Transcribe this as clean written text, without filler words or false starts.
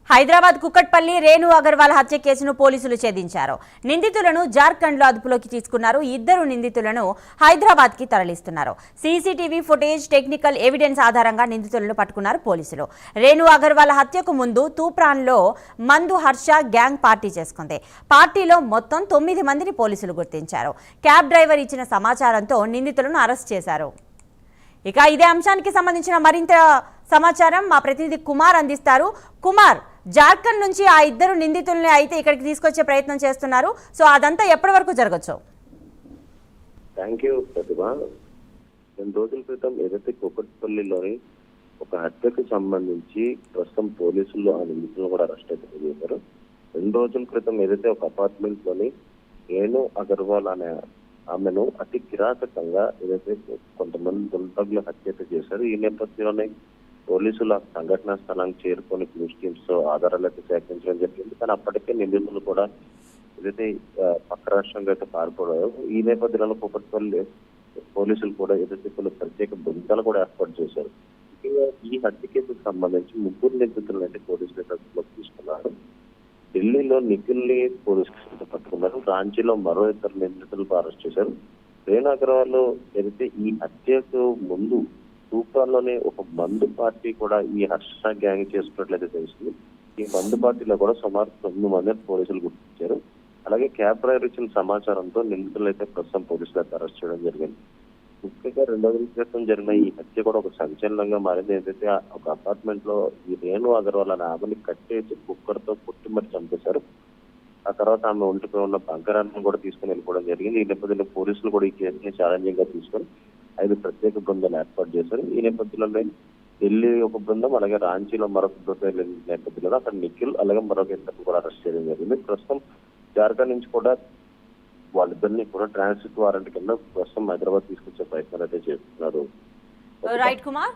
హైదరాబాద్ కుక్కట్పల్లి రేణు అగర్వాల్ హత్య కేసును పోలీసులు ఛేదించారు. నిందితులను జార్ఖండ్లో అదుపులోకి తీసుకున్నారు. ఇద్దరు నిందితులను హైదరాబాద్కి తరలిస్తున్నారు. సీసీటీవీ ఫుటేజ్, టెక్నికల్ ఎవిడెన్స్ ఆధారంగా నిందితులను పట్టుకున్నారు పోలీసులు. రేణు అగర్వాల్ హత్యకు ముందు తూప్రాన్లో మందు హర్ష గ్యాంగ్ పార్టీ చేసుకుంది. పార్టీలో మొత్తం 9 మందిని పోలీసులు గుర్తించారు. క్యాబ్ డ్రైవర్ ఇచ్చిన సమాచారంతో నిందితులను అరెస్ట్ చేశారు. ఇక ఇదే అంశానికి సంబంధించిన మరింత సమాచారం మా ప్రతినిధి కుమార్ అందిస్తారు. కుమార్, జార్ఖండ్ నుంచి ఆ ఇద్దరు నిందితుల్ని అయితే ఇక్కడికి తీసుకొచ్చే ప్రయత్నం చేస్తున్నారు. సో అదంతా ఎప్పటి వరకు జరగచ్చు? థ్యాంక్ యూ ప్రతిభ. 2 రోజుల క్రితం ఏదైతే కుక్కట్పల్లిలోని ఒక హత్యకు సంబంధించి ప్రస్తుతం పోలీసులు ఆ నిందితులను కూడా అరెస్ట్ అయితే చేశారు. 2 రోజుల క్రితం ఏదైతే ఒక అపార్ట్మెంట్ లోని రేణు అగర్వాల్ అనే ఆమెను అతి కిరాతకంగా ఏదైతే కొంతమంది దుండగులు హత్య చేశారు. ఈ నేపథ్యంలోనే పోలీసులు ఆ సంఘటనా స్థలానికి చేరుకొని క్లూస్ టీమ్స్ తో ఆధారాలు అయితే సేకరించడం జరిగింది. కానీ అప్పటికే నిందితులు కూడా ఏదైతే పక్క రాష్ట్రంగా అయితే పాల్పడారు. ఈ నేపథ్యంలో కుక్కట్పల్లి పోలీసులు కూడా ఏదైతే కొన్ని ప్రత్యేక బృందాలు కూడా ఏర్పాటు చేశారు. ఈ హత్య కేసుకు సంబంధించి 3 నిందితులను అయితే పోలీసులు అదుపులోకి తీసుకున్నారు. ఢిల్లీలో నిఖిల్ ని పోలీసులు పట్టుకున్నారు. రాంచీలో మరో 2 నిందితులను అరెస్ట్ చేశారు. రేణు అగర్వాల్ ఏదైతే ఈ హత్యకు ముందు తూప్రాన్లోనే ఒక మందు పార్టీ కూడా ఈ హర్ష గ్యాంగ్ చేసుకున్నట్లయితే తెలిసింది. ఈ మందు పార్టీలో కూడా సుమారు 9 మందిని పోలీసులు గుర్తించారు. అలాగే క్యాబ్ డ్రైవర్ ఇచ్చిన సమాచారంతో నిందితులు అయితే ప్రస్తుతం పోలీసులు అయితే అరెస్ట్ చేయడం జరిగింది. ముఖ్యంగా 2 రోజుల క్రితం జరిగిన ఈ హత్య కూడా ఒక సంచలనంగా మారింది. ఏదైతే ఒక అపార్ట్మెంట్ లో ఈ రేణు అగర్వాల్ అనే ఆమెని కట్టేసి కుక్కర్తో పుట్టి మరి చంపేశారు. ఆ తర్వాత ఆమె ఒంటిపై ఉన్న బంగారాన్ని కూడా తీసుకుని వెళ్ళిపోవడం జరిగింది. ఈ నేపథ్యంలో పోలీసులు కూడా ఈ కేసుని ఛాలెంజింగ్ గా తీసుకొని 5 ప్రత్యేక బృందాలు ఏర్పాటు చేశారు. ఈ నేపథ్యంలో ఢిల్లీ ఒక బృందం, అలాగే రాంచీలో మరొక బృందం నేపథ్యంలో అక్కడ నిఖిల్ అలాగే మరొక 2 కూడా అరెస్ట్ చేయడం జరిగింది. ప్రస్తుతం జార్ఖండ్ నుంచి కూడా వాళ్ళిద్దరిని కూడా ట్రాన్సిట్ వారెంట్ కింద ప్రస్తుతం హైదరాబాద్ తీసుకొచ్చే ప్రయత్నాలు అయితే చేస్తున్నారు. రైట్ కుమార్.